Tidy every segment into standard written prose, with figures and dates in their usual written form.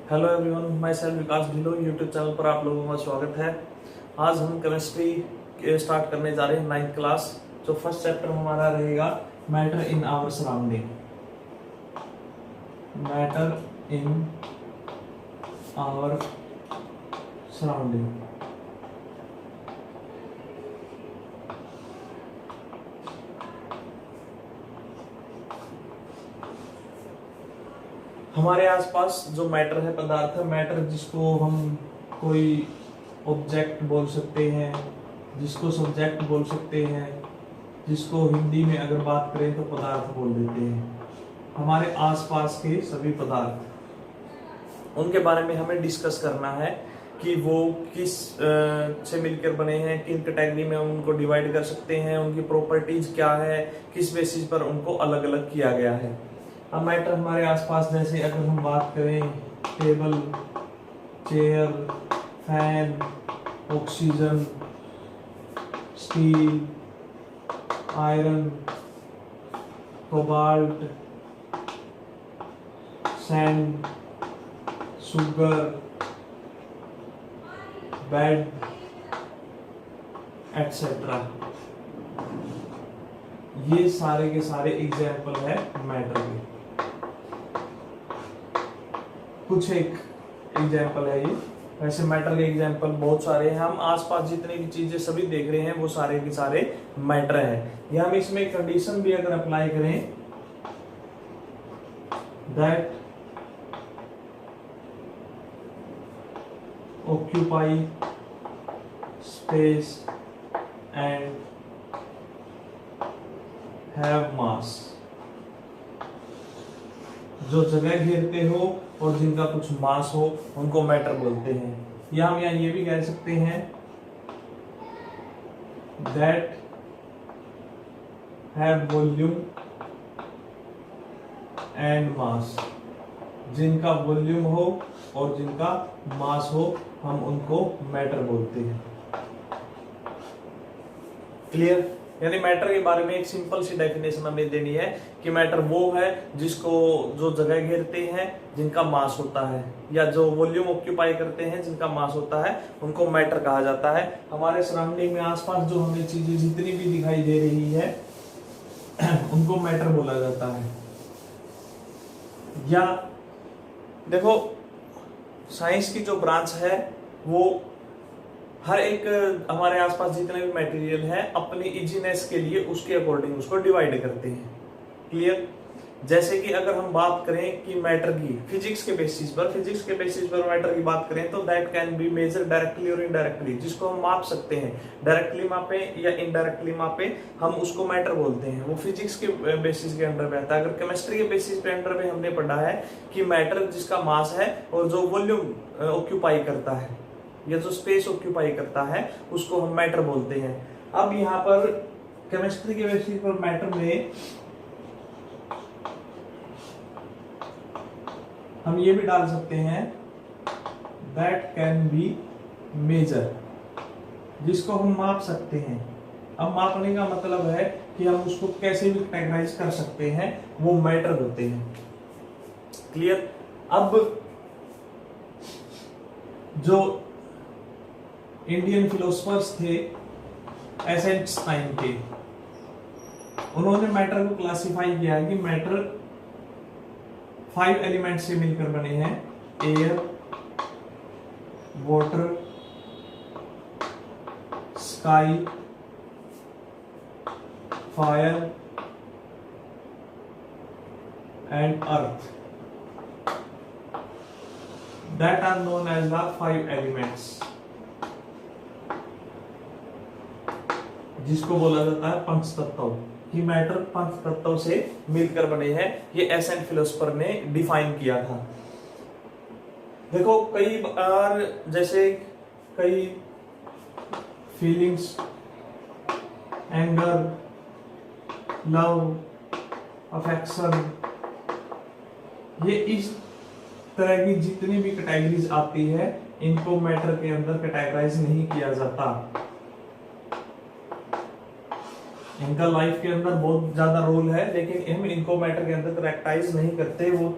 Hello everyone, my self Vikas Dhillon YouTube channel पर आप लोगों का स्वागत है। आज हम केमिस्ट्री स्टार्ट करने जा रहे हैं 9th क्लास। जो फर्स्ट चैप्टर हमारा रहेगा matter in our surrounding. Matter in our surrounding. हमारे आसपास जो मैटर है, पदार्थ है, मैटर जिसको हम कोई ऑब्जेक्ट बोल सकते हैं, जिसको सब्जेक्ट बोल सकते हैं, जिसको हिंदी में अगर बात करें तो पदार्थ बोल देते हैं। हमारे आसपास के सभी पदार्थ, उनके बारे में हमें डिस्कस करना है कि वो किस से मिलकर बने हैं, किन कैटेगरी में उनको डिवाइड कर सकते हैं, उनकी प्रॉपर्टीज क्या है, किस बेसिस पर उनको अलग अलग किया गया है। अब मैटर हमारे आसपास, जैसे अगर हम बात करें table, chair, fan, oxygen, steel, iron, cobalt, sand, sugar, bed etcetera, ये सारे के सारे एग्जाम्पल है मैटर के। कुछ एक एग्जाम्पल है ये। वैसे मैटर के एग्जाम्पल बहुत सारे हैं। हम आसपास जितनी भी चीजें सभी देख रहे हैं वो सारे के सारे मैटर है। या हम इसमें कंडीशन भी अगर अप्लाई करें, that occupy space and have मास, जो जगह घेरते हो और जिनका कुछ मास हो उनको मैटर बोलते हैं। या हम यहाँ ये भी कह सकते हैं that have volume and mass, जिनका वॉल्यूम हो और जिनका मास हो हम उनको मैटर बोलते हैं। क्लियर? यानी मैटर के बारे में एक सिंपल सी डेफिनेशन हमें देनी है कि मैटर वो है जिसको जो जगह घेरते हैं, जिनका मास होता है, या जो वॉल्यूम ऑक्यूपाई करते हैं, जिनका मास होता है, उनको मैटर कहा जाता है। हमारे सराउंडिंग में आसपास जो हमें चीजें जितनी भी दिखाई दे रही है उनको मैटर बोला जाता है। या देखो, साइंस की जो ब्रांच है वो हर एक हमारे आसपास जितने भी मटेरियल है अपनी इजीनेस के लिए उसके अकॉर्डिंग उसको डिवाइड करते हैं। क्लियर? जैसे कि अगर हम बात करें कि मैटर की फिजिक्स के बेसिस पर मैटर की बात करें तो that can be measure directly और इनडायरेक्टली, जिसको हम माप सकते हैं, डायरेक्टली मापे या इनडायरेक्टली मापे, हम उसको मैटर बोलते हैं। वो फिजिक्स के बेसिस के अंडर में आता है। अगर केमिस्ट्री के बेसिस पे अंडर में हमने पढ़ा है कि मैटर जिसका मास है और जो वॉल्यूम ऑक्यूपाई करता है या जो स्पेस ऑक्यूपाई करता है उसको हम मैटर बोलते हैं। अब यहाँ पर केमिस्ट्री के बेसिस पर मैटर में हम ये भी डाल सकते हैं दैट कैन बी मेजर, जिसको हम माप सकते हैं। अब मापने का मतलब है कि हम उसको कैसे भी कैटेगराइज कर सकते हैं, वो मैटर होते हैं। क्लियर? अब जो इंडियन फिलोसफर्स थे एसेंस्टाइन के, उन्होंने मैटर को क्लासिफाई किया है कि मैटर 5 एलिमेंट से मिलकर बने हैं: air, water, sky, fire and earth. That are known as the 5 elements, जिसको बोला जाता है पंच तत्व। कि मैटर 5 तत्वों से मिलकर बने हैं, ये एसेंट फिलोसफर ने डिफाइन किया था। देखो, कई बार जैसे कई फीलिंग्स, एंगर, लव, अफेक्शन, ये इस तरह की जितनी भी कैटेगरीज आती है इनको मैटर के अंदर कैटेगराइज नहीं किया जाता। इनका लाइफ के अंदर बहुत ज्यादा रोल है, लेकिन हम इनको मैटर के अंदर करेक्टाइज नहीं करते। वो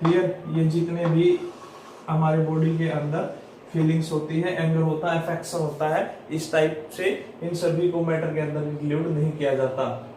क्लियर। ये जितने भी हमारे बॉडी के अंदर फीलिंग्स होती है, एंगर होता है, अफेक्शन होता है, इस टाइप से इन सभी को मैटर के अंदर इंक्लूड नहीं किया जाता।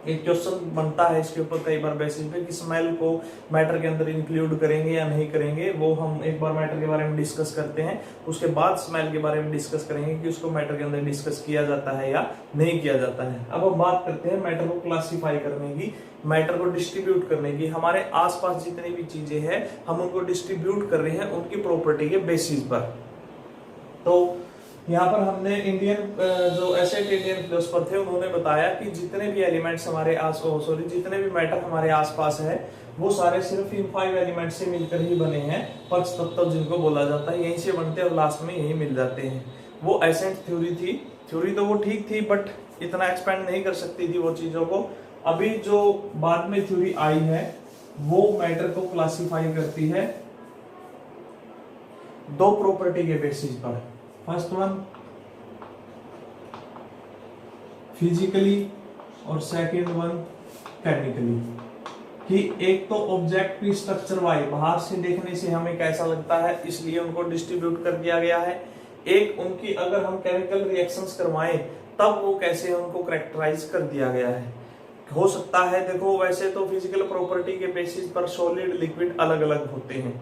एक क्वेश्चन बनता है इसके ऊपर कई बार बेसिस पे कि स्मेल को मैटर के अंदर इंक्लूड करेंगे या नहीं करेंगे। वो हम एक बार मैटर के बारे में डिस्कस करते हैं, उसके बाद स्मेल के बारे में डिस्कस करेंगे कि उसको मैटर के अंदर डिस्कस किया जाता है या नहीं किया जाता है। अब हम बात करते हैं मैटर को क्लासिफाई करने की, मैटर को डिस्ट्रीब्यूट करने की। हमारे आसपास जितनी भी चीजें हैं हम उनको डिस्ट्रीब्यूट कर रहे हैं उनकी प्रॉपर्टी के बेसिस पर। तो यहाँ पर हमने जो एसेट इंडियन फिलोसफर थे उन्होंने बताया कि जितने भी एलिमेंट्स हमारे जितने भी मैटर हमारे आसपास है वो सारे सिर्फ इन 5 एलिमेंट से मिलकर ही बने हैं। पंच तत्व जिनको बोला जाता है यहीं से बनते हैं और लास्ट में यही मिल जाते हैं। वो एसेंट थ्योरी थी, थ्योरी तो वो ठीक थी बट इतना एक्सपेंड नहीं कर सकती थी वो चीजों को। अभी जो बाद में थ्योरी आई है वो मैटर को क्लासिफाई करती है 2 प्रॉपर्टी के बेसिस पर। फर्स्ट वन फिजिकली और सेकेंड वन केमिकली। कि एक तो ऑब्जेक्ट की स्ट्रक्चर वाइज बाहर से देखने से हमें कैसा लगता है इसलिए उनको डिस्ट्रीब्यूट कर दिया गया है। एक उनकी अगर हम केमिकल रिएक्शंस करवाएं तब वो कैसे उनको कैरेक्टराइज कर दिया गया है। हो सकता है देखो वैसे तो फिजिकल प्रॉपर्टी के बेसिस पर सॉलिड लिक्विड अलग अलग होते हैं,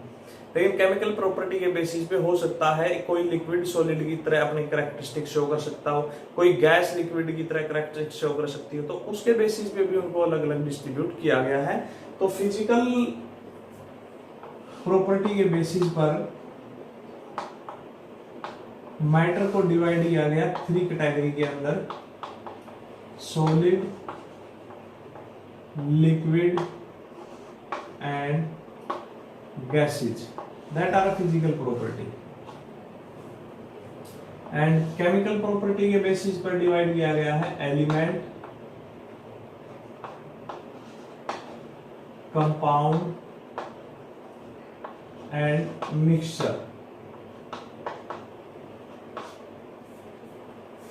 लेकिन केमिकल प्रॉपर्टी के बेसिस पे हो सकता है कोई लिक्विड सॉलिड की तरह अपनी कैरेक्टरिस्टिक शो कर सकता हो, कोई गैस लिक्विड की तरह कैरेक्टरिस्टिक शो कर सकती हो, तो उसके बेसिस पे भी उनको अलग अलग डिस्ट्रीब्यूट किया गया है। तो फिजिकल प्रॉपर्टी के बेसिस पर मैटर को डिवाइड किया गया 3 कैटेगरी के अंदर, solid, liquid and gases that are a physical property। And chemical property के बेसिस पर डिवाइड किया गया है element, compound and mixture.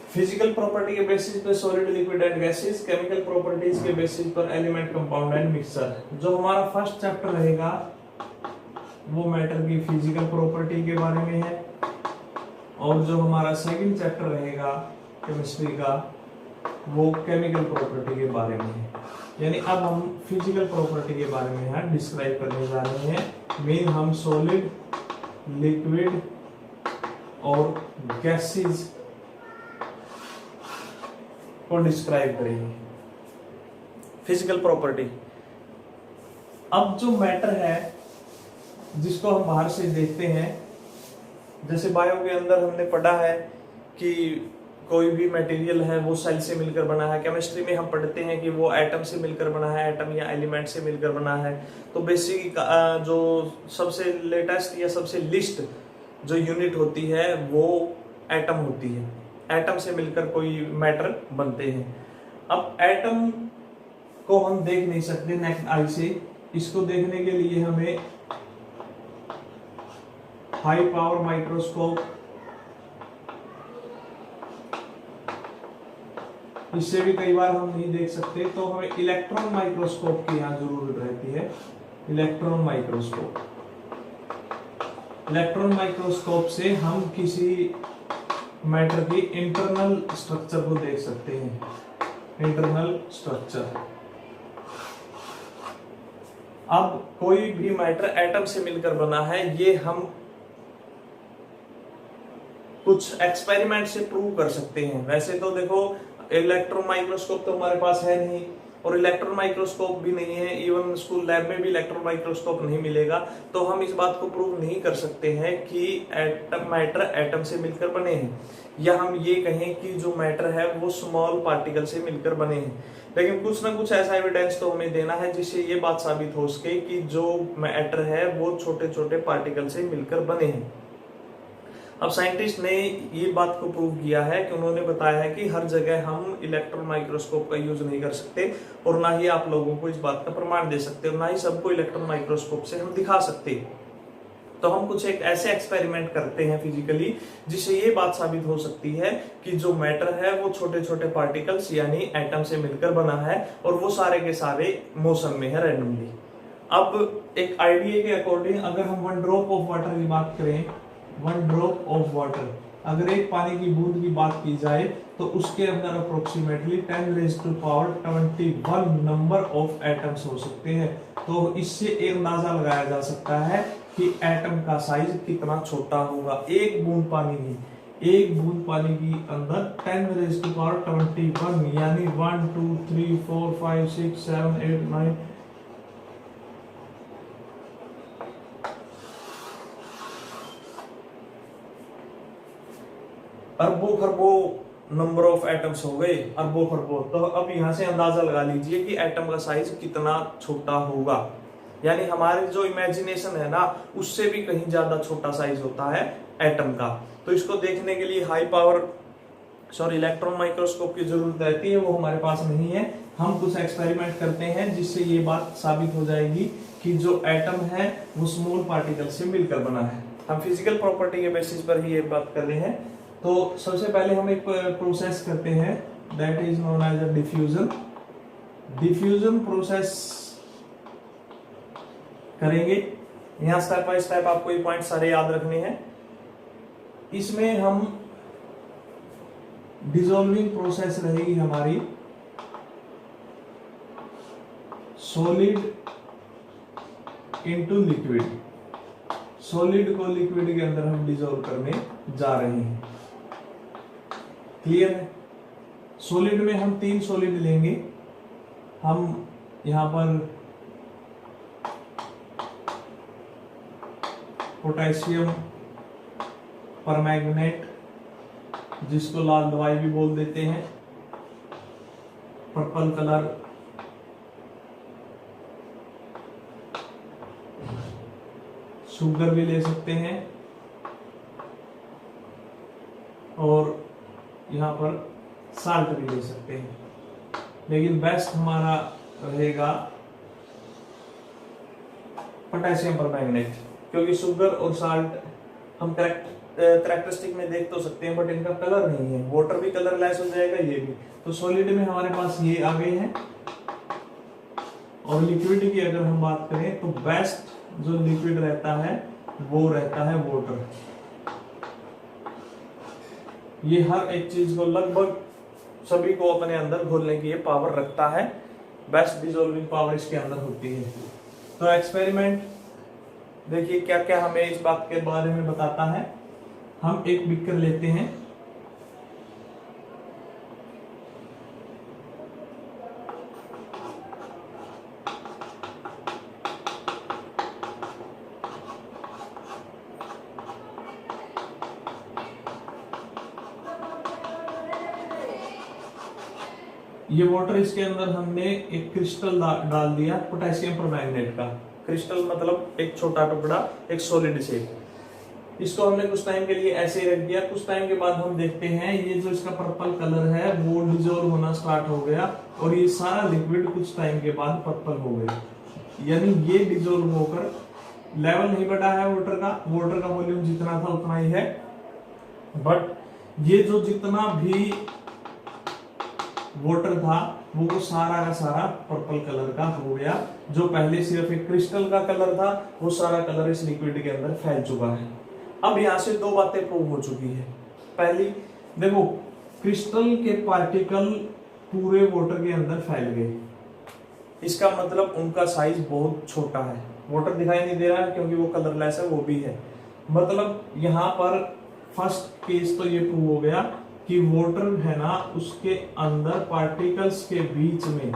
Physical property के बेसिस पर solid, liquid and gases, chemical properties के बेसिस पर एलिमेंट, कंपाउंड एंड मिक्सचर। जो हमारा फर्स्ट चैप्टर रहेगा वो मैटर की फिजिकल प्रॉपर्टी के बारे में है और जो हमारा सेकंड चैप्टर रहेगा केमिस्ट्री का वो केमिकल प्रॉपर्टी के बारे में है। यानी अब हम फिजिकल प्रॉपर्टी के बारे में यहाँ डिस्क्राइब करने जा रहे हैं। मेन हम सॉलिड, लिक्विड और गैसेस को डिस्क्राइब करेंगे। फिजिकल प्रॉपर्टी, अब जो मैटर है जिसको हम बाहर से देखते हैं, जैसे बायो के अंदर हमने पढ़ा है कि कोई भी मटेरियल है वो सेल से मिलकर बना है। केमिस्ट्री में हम पढ़ते हैं कि वो एटम से मिलकर बना है, एटम या एलिमेंट से मिलकर बना है। तो बेसिक जो सबसे लेटेस्ट या सबसे लिस्ट जो यूनिट होती है वो एटम होती है। एटम से मिलकर कोई मैटर बनते हैं। अब एटम को हम देख नहीं सकते नेक्ड आई से, इसको देखने के लिए हमें हाई पावर माइक्रोस्कोप, इससे भी कई बार हम नहीं देख सकते तो हमें इलेक्ट्रॉन माइक्रोस्कोप की यहाँ जरूरत रहती है। इलेक्ट्रॉन माइक्रोस्कोप, इलेक्ट्रॉन माइक्रोस्कोप से हम किसी मैटर की इंटरनल स्ट्रक्चर को देख सकते हैं। इंटरनल स्ट्रक्चर, अब कोई भी मैटर एटम से मिलकर बना है ये हम कुछ एक्सपेरिमेंट से प्रूव कर सकते हैं। वैसे तो देखो इलेक्ट्रॉन माइक्रोस्कोप तो हमारे पास है नहीं और इलेक्ट्रॉन माइक्रोस्कोप भी नहीं है, इवन स्कूल लैब में भी इलेक्ट्रॉन माइक्रोस्कोप नहीं मिलेगा, तो हम इस बात को प्रूव नहीं कर सकते हैं कि मैटर एटम से मिलकर बने हैं, या हम ये कहें कि जो मैटर है वो स्मॉल पार्टिकल से मिलकर बने हैं। लेकिन कुछ ना कुछ ऐसा एविडेंस तो हमें देना है जिससे ये बात साबित हो सके कि जो मैटर है वो छोटे छोटे पार्टिकल से मिलकर बने हैं। अब साइंटिस्ट ने ये बात को प्रूव किया है कि उन्होंने बताया है कि हर जगह हम इलेक्ट्रॉन माइक्रोस्कोप का यूज नहीं कर सकते और ना ही आप लोगों को इस बात का प्रमाण दे सकते और ना ही सबको इलेक्ट्रॉन माइक्रोस्कोप से हम दिखा सकते। तो हम कुछ एक ऐसे एक्सपेरिमेंट करते हैं फिजिकली जिससे ये बात साबित हो सकती है कि जो मैटर है वो छोटे छोटे पार्टिकल्स यानी एटम से मिलकर बना है और वो सारे के सारे मोशन में है रैंडमली। अब एक आइडिया के अकॉर्डिंग अगर हम 1 ड्रॉप ऑफ वाटर की बात करें, 1 ड्रॉप ऑफ वाटर, अगर एक पानी की बूंद की बात की जाए तो उसके अंदर अप्रोक्सीमेटली 10⁻21 नंबर ऑफ एटम्स हो सकते हैं। तो इससे एक अंदाजा लगाया जा सकता है कि एटम का साइज कितना छोटा होगा। एक बूंद पानी की अंदर 10⁻21 यानी 1 2 3 4 5 6 7 8 9 अरबों खरबों नंबर ऑफ एटम्स हो गए, अरबों खरबों। तो अब यहां से अंदाजा लगा लीजिए कि एटम का साइज कितना छोटा होगा। यानी हमारे जो इमेजिनेशन है ना, उससे भी कहीं ज्यादा छोटा साइज होता है एटम का। तो इसको देखने के लिए हाई पावर इलेक्ट्रॉन माइक्रोस्कोप की जरूरत रहती है, वो हमारे पास नहीं है। हम कुछ एक्सपेरिमेंट करते हैं जिससे ये बात साबित हो जाएगी कि जो एटम है वो स्मॉल पार्टिकल से मिलकर बना है। हम फिजिकल प्रॉपर्टी के बेसिस पर ही ये बात कर रहे हैं। तो सबसे पहले हम एक प्रोसेस करते हैं, that is known as a diffusion. Diffusion process करेंगे। यहां स्टेप बाय स्टेप आपको ये पॉइंट सारे याद रखने हैं। इसमें हम डिसॉल्विंग प्रोसेस रहेगी हमारी सॉलिड इनटू लिक्विड। सॉलिड को लिक्विड के अंदर हम डिसॉल्व करने जा रहे हैं। क्लियर है? सॉलिड में हम 3 सॉलिड लेंगे। हम यहां पर पोटेशियम परमैंगनेट, जिसको लाल दवाई भी बोल देते हैं, पर्पल कलर, शुगर भी ले सकते हैं, और यहां पर साल्ट भी ले सकते हैं। लेकिन बेस्ट हमारा रहेगा पोटेशियम परमैंगनेट, क्योंकि शुगर और साल्ट हम कैरेक्टरिस्टिक में देख तो सकते हैं, बट इनका कलर नहीं है। वाटर भी कलरलेस हो जाएगा, ये भी। तो सॉलिड में हमारे पास ये आ गए हैं। और लिक्विड की अगर हम बात करें तो बेस्ट जो लिक्विड रहता है वो रहता है वाटर। ये हर एक चीज को लगभग सभी को अपने अंदर घोलने की ये पावर रखता है। बेस्ट डिसॉल्विंग पावर इसके अंदर होती है। तो एक्सपेरिमेंट देखिए क्या क्या हमें इस बात के बारे में बताता है। हम एक बीकर लेते हैं, ये वाटर, इसके अंदर हमने एक क्रिस्टल डाल दिया पोटेशियम परमैंगनेट का। क्रिस्टल मतलब एक छोटा टुकड़ा, एक सॉलिड शेप। इसको हमने कुछ टाइम के लिए ऐसे ही रख दिया। कुछ टाइम के बाद हम देखते हैं ये जो इसका पर्पल कलर है वो डिजोल्व होना स्टार्ट हो गया, और ये सारा लिक्विड कुछ टाइम के बाद पर्पल हो गया। यानी ये डिजोल्व होकर लेवल नहीं बढ़ा है वाटर का वॉल्यूम जितना था उतना ही है, बट ये जो जितना भी वाटर था वो सारा का सारा पर्पल कलर का हो गया। जो पहले सिर्फ एक क्रिस्टल का कलर था वो सारा कलर इस लिक्विड के अंदर फैल चुका है। अब यहां से 2 बातें प्रूव हो चुकी है। पहली, देखो क्रिस्टल के पार्टिकल पूरे वाटर के अंदर फैल गए, इसका मतलब उनका साइज बहुत छोटा है। वाटर दिखाई नहीं दे रहा है क्योंकि वो कलरलेस है, वो भी है। मतलब यहाँ पर फर्स्ट केस तो ये प्रूव हो गया कि वाटर है ना, उसके अंदर पार्टिकल्स के बीच में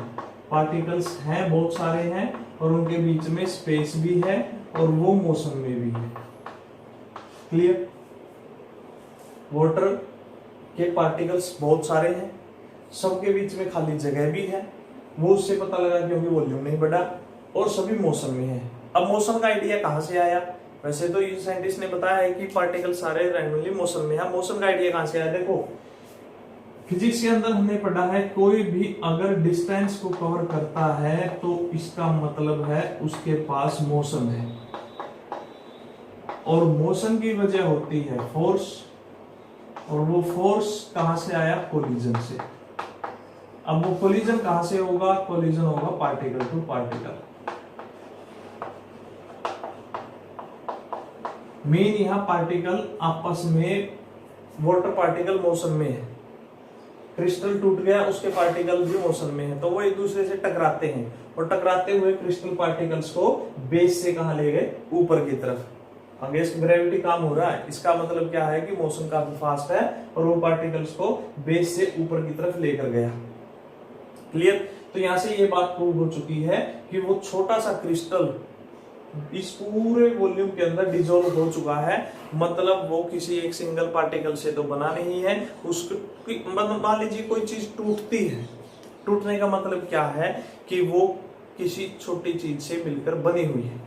पार्टिकल्स हैं, बहुत सारे हैं, और उनके बीच में स्पेस भी है, और वो मोशन में भी है। क्लियर? वाटर के पार्टिकल्स बहुत सारे हैं, सबके बीच में खाली जगह भी है, वो उससे पता लगा क्योंकि वॉल्यूम नहीं बढ़ा, और सभी मोशन में है। अब मोशन का आइडिया कहां से आया? वैसे तो ये साइंटिस्ट ने बताया है कि पार्टिकल सारे रैंडमली मोशन में है। मोशन का आइडिया कहां से आया? देखो फिजिक्स के अंदर हमने पढ़ा है, कोई भी अगर डिस्टेंस को कवर करता है तो इसका मतलब है उसके पास मोशन है, और मोशन की वजह होती है फोर्स, और वो फोर्स कहां से आया? कोलिजन से। अब वो कोलिजन कहां से होगा? कोलिजन होगा पार्टिकल टू पार्टिकल। मेन यहाँ पार्टिकल आपस में, वाटर पार्टिकल मोशन में है, क्रिस्टल टूट गया, उसके पार्टिकल भी मोशन में है, तो वो एक दूसरे से टकराते हैं और टकराते हुए क्रिस्टल पार्टिकल्स को बेस से कहां ले गए, ऊपर की तरफ। अगेंस्ट ग्रेविटी काम हो रहा है, इसका मतलब क्या है कि मोशन काफी फास्ट है और वो पार्टिकल्स को बेस से ऊपर की तरफ लेकर गया। क्लियर? तो यहां से ये बात प्रूव हो चुकी है कि वो छोटा सा क्रिस्टल इस पूरे वॉल्यूम के अंदर डिसॉल्व हो चुका है, मतलब वो किसी एक सिंगल पार्टिकल से तो बना नहीं है। उसकी मान लीजिए कोई चीज टूटती है, टूटने का मतलब क्या है कि वो किसी छोटी चीज से मिलकर बनी हुई है।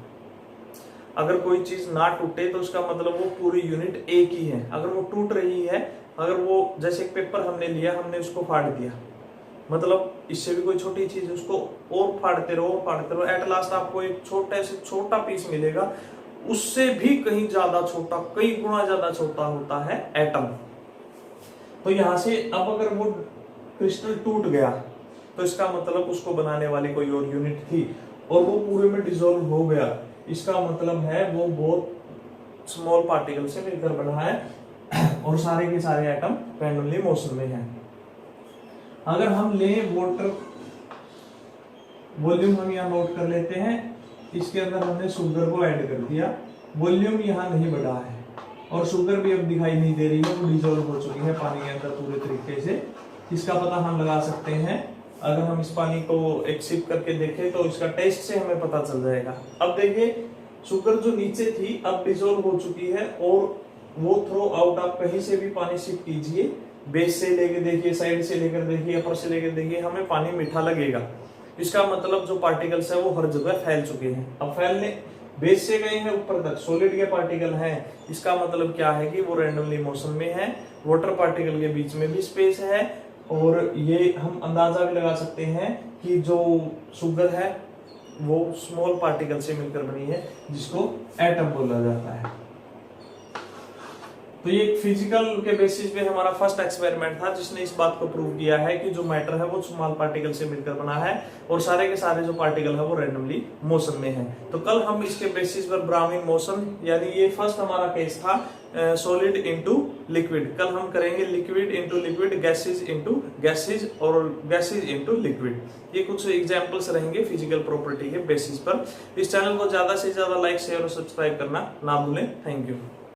अगर कोई चीज ना टूटे तो उसका मतलब वो पूरी यूनिट एक ही है। अगर वो टूट रही है, अगर वो जैसे एक पेपर हमने लिया, हमने उसको फाड़ दिया, मतलब इससे भी कोई छोटी चीज, उसको और फाड़ते रहो, एट लास्ट आपको एक छोटे से छोटा पीस मिलेगा, उससे भी कहीं ज्यादा छोटा, कई गुना ज्यादा छोटा होता है एटम। तो यहां से अब अगर वो क्रिस्टल टूट गया तो इसका मतलब उसको बनाने वाली कोई और यूनिट थी और वो पूरे में डिसॉल्व हो गया, इसका मतलब है वो बहुत स्मॉल पार्टिकल से मिलकर बना है और सारे के सारे एटम रैंडमली मोशन में हैं। अगर हम ले वाटर वॉल्यूम, हम यहाँ नोट कर लेते हैं, इसके अंदर हमने शुगर को ऐड कर दिया, वॉल्यूम यहाँ नहीं बढ़ा है और शुगर भी अब दिखाई नहीं दे रही है, वो डिसॉल्व हो चुकी है पानी के अंदर पूरे तरीके से। इसका पता हम लगा सकते हैं, अगर हम इस पानी को एक सिप करके देखें तो इसका टेस्ट से हमें पता चल जाएगा। अब देखिए शुगर जो नीचे थी अब डिसॉल्व हो चुकी है और वो थ्रो आउट, आप कहीं से भी पानी सिप कीजिए, बेस से लेके देखिए, साइड से लेकर देखिए, अपर से लेकर देखिए, हमें पानी मीठा लगेगा। इसका मतलब जो पार्टिकल्स है वो हर जगह फैल चुके हैं। अब फैलने बेस से गए हैं ऊपर तक, सॉलिड के पार्टिकल हैं, इसका मतलब क्या है कि वो रैंडमली मोशन में है, वाटर पार्टिकल के बीच में भी स्पेस है और ये हम अंदाजा भी लगा सकते हैं कि जो शुगर है वो स्मॉल पार्टिकल से मिलकर बनी है, जिसको एटम बोला जाता है। तो ये फिजिकल के बेसिस पे हमारा फर्स्ट एक्सपेरिमेंट था जिसने इस बात को प्रूव किया है कि जो मैटर है वो स्मॉल पार्टिकल से मिलकर बना है और सारे के सारे जो पार्टिकल है वो रैंडमली मोशन में है। तो कल हम इसके बेसिस पर ब्राउनिंग मोशन, यानी ये फर्स्ट हमारा केस था सॉलिड इनटू लिक्विड, कल हम करेंगे liquid into liquid, gases into gases और गैसेज इनटू लिक्विड। ये कुछ एग्जांपल्स रहेंगे फिजिकल प्रॉपर्टी के बेसिस पर। इस चैनल को ज्यादा से ज्यादा लाइक, शेयर और सब्सक्राइब करना ना भूलें। Thank you.